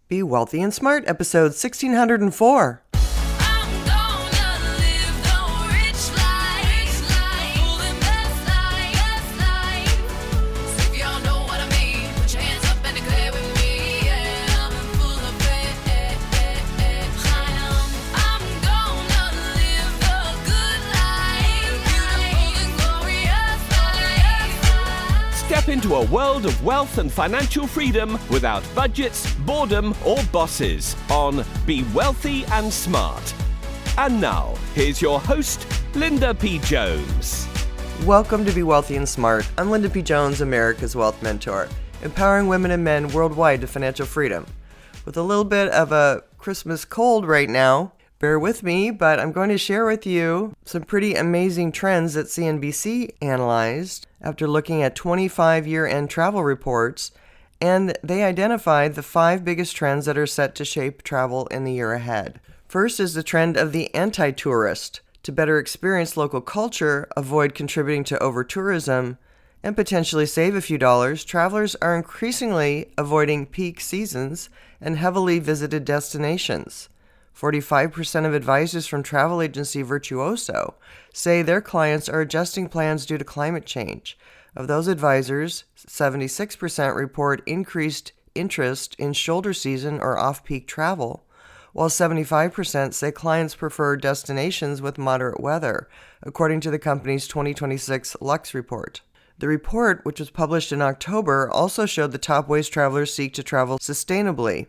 Be Wealthy and Smart, episode 1604. Step into a world of wealth and financial freedom without budgets, boredom, or bosses on Be Wealthy and Smart. And now, here's your host, Linda P. Jones. Welcome to Be Wealthy and Smart. I'm Linda P. Jones, America's Wealth Mentor, empowering women and men worldwide to financial freedom. With a little bit of a Christmas cold right now, bear with me, but I'm going to share with you some pretty amazing trends that CNBC analyzed after looking at 25 year-end travel reports, and they identified the 5 biggest trends that are set to shape travel in the year ahead. First is the trend of the anti-tourist. To better experience local culture, avoid contributing to over-tourism, and potentially save a few dollars, travelers are increasingly avoiding peak seasons and heavily visited destinations. 45% of advisors from travel agency Virtuoso say their clients are adjusting plans due to climate change. Of those advisors, 76% report increased interest in shoulder season or off-peak travel, while 75% say clients prefer destinations with moderate weather, according to the company's 2026 Lux report. The report, which was published in October, also showed the top ways travelers seek to travel sustainably,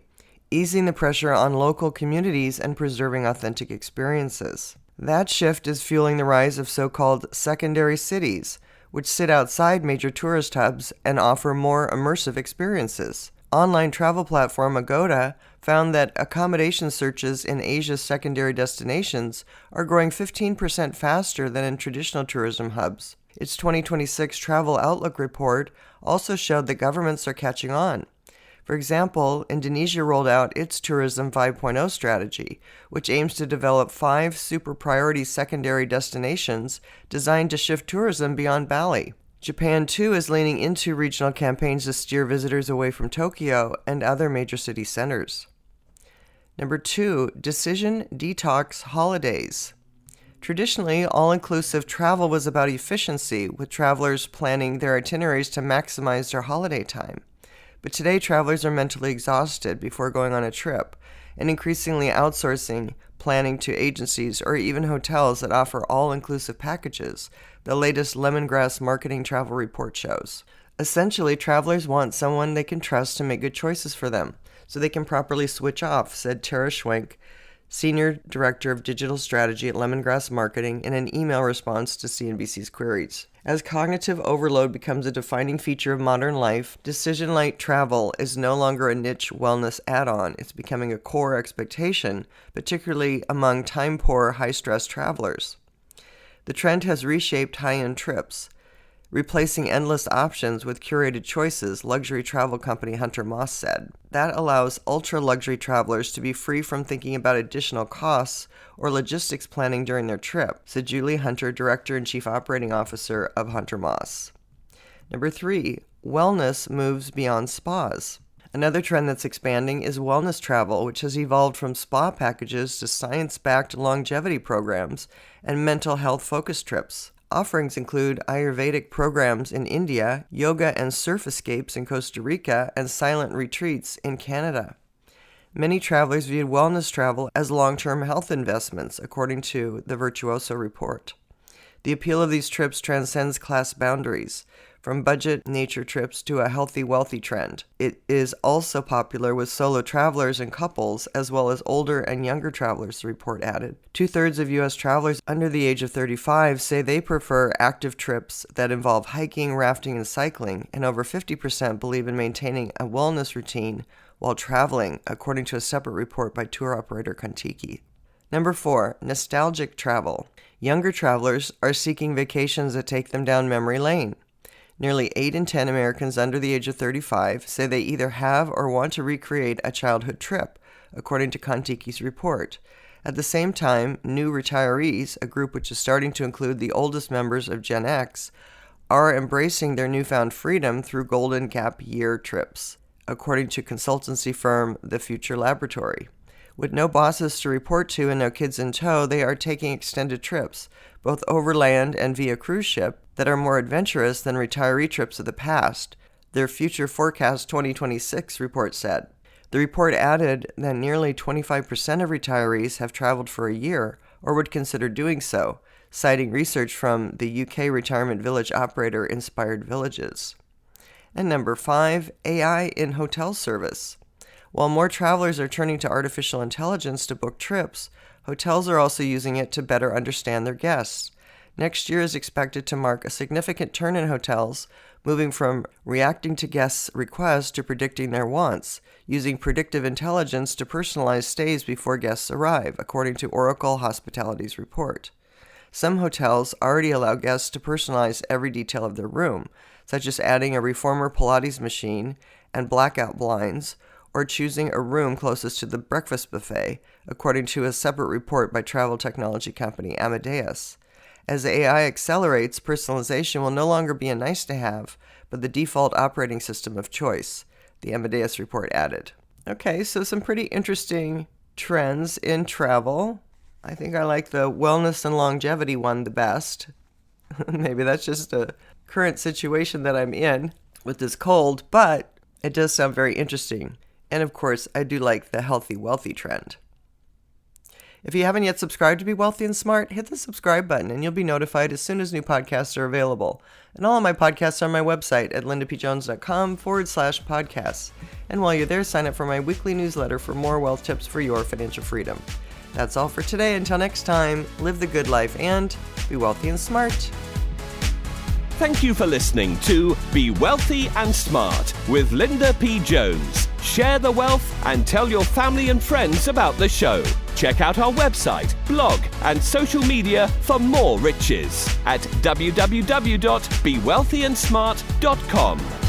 easing the pressure on local communities and preserving authentic experiences. That shift is fueling the rise of so-called secondary cities, which sit outside major tourist hubs and offer more immersive experiences. Online travel platform Agoda found that accommodation searches in Asia's secondary destinations are growing 15% faster than in traditional tourism hubs. Its 2026 Travel Outlook report also showed that governments are catching on. For example, Indonesia rolled out its Tourism 5.0 strategy, which aims to develop 5 super priority secondary destinations designed to shift tourism beyond Bali. Japan, too, is leaning into regional campaigns to steer visitors away from Tokyo and other major city centers. Number 2, decision detox holidays. Traditionally, all-inclusive travel was about efficiency, with travelers planning their itineraries to maximize their holiday time. But today, travelers are mentally exhausted before going on a trip, and increasingly outsourcing planning to agencies or even hotels that offer all-inclusive packages, the latest Lemongrass Marketing Travel Report shows. Essentially, travelers want someone they can trust to make good choices for them, so they can properly switch off, said Tara Schwenk, Senior Director of Digital Strategy at Lemongrass Marketing, in an email response to CNBC's queries. As cognitive overload becomes a defining feature of modern life, decision-light travel is no longer a niche wellness add-on. It's becoming a core expectation, particularly among time-poor, high-stress travelers. The trend has reshaped high-end trips, replacing endless options with curated choices, luxury travel company Hunter Moss said. That allows ultra-luxury travelers to be free from thinking about additional costs or logistics planning during their trip, said Julie Hunter, Director and Chief Operating Officer of Hunter Moss. Number 3, wellness moves beyond spas. Another trend that's expanding is wellness travel, which has evolved from spa packages to science-backed longevity programs and mental health-focused trips. Offerings include Ayurvedic programs in India, yoga and surf escapes in Costa Rica, and silent retreats in Canada. Many travelers viewed wellness travel as long-term health investments, according to the Virtuoso report. The appeal of these trips transcends class boundaries, from budget nature trips to a healthy, wealthy trend. It is also popular with solo travelers and couples, as well as older and younger travelers, the report added. 2/3 of U.S. travelers under the age of 35 say they prefer active trips that involve hiking, rafting, and cycling, and over 50% believe in maintaining a wellness routine while traveling, according to a separate report by tour operator Kontiki. Number 4, nostalgic travel. Younger travelers are seeking vacations that take them down memory lane. Nearly 8 in 10 Americans under the age of 35 say they either have or want to recreate a childhood trip, according to Kontiki's report. At the same time, new retirees, a group which is starting to include the oldest members of Gen X, are embracing their newfound freedom through golden gap year trips. according to consultancy firm The Future Laboratory. With no bosses to report to and no kids in tow, they are taking extended trips, both overland and via cruise ship, that are more adventurous than retiree trips of the past, their Future Forecast 2026 report said. The report added that nearly 25% of retirees have traveled for a year or would consider doing so, citing research from the UK retirement village operator Inspired Villages. And number 5, AI in hotel service. While more travelers are turning to artificial intelligence to book trips, hotels are also using it to better understand their guests. Next year is expected to mark a significant turn in hotels, moving from reacting to guests' requests to predicting their wants, using predictive intelligence to personalize stays before guests arrive, according to Oracle Hospitality's report. Some hotels already allow guests to personalize every detail of their room, such as adding a reformer Pilates machine and blackout blinds, or choosing a room closest to the breakfast buffet, according to a separate report by travel technology company Amadeus. As AI accelerates, personalization will no longer be a nice-to-have, but the default operating system of choice, the Amadeus report added. Okay, so some pretty interesting trends in travel. I think I like the wellness and longevity one the best. Maybe that's just a current situation that I'm in with this cold, but it does sound very interesting. And of course, I do like the healthy, wealthy trend. If you haven't yet subscribed to Be Wealthy and Smart, hit the subscribe button and you'll be notified as soon as new podcasts are available. And all of my podcasts are on my website at lindapjones.com/podcasts. And while you're there, sign up for my weekly newsletter for more wealth tips for your financial freedom. That's all for today. Until next time, live the good life and be wealthy and smart. Thank you for listening to Be Wealthy and Smart with Linda P. Jones. Share the wealth and tell your family and friends about the show. Check out our website, blog, and social media for more riches at www.bewealthyandsmart.com.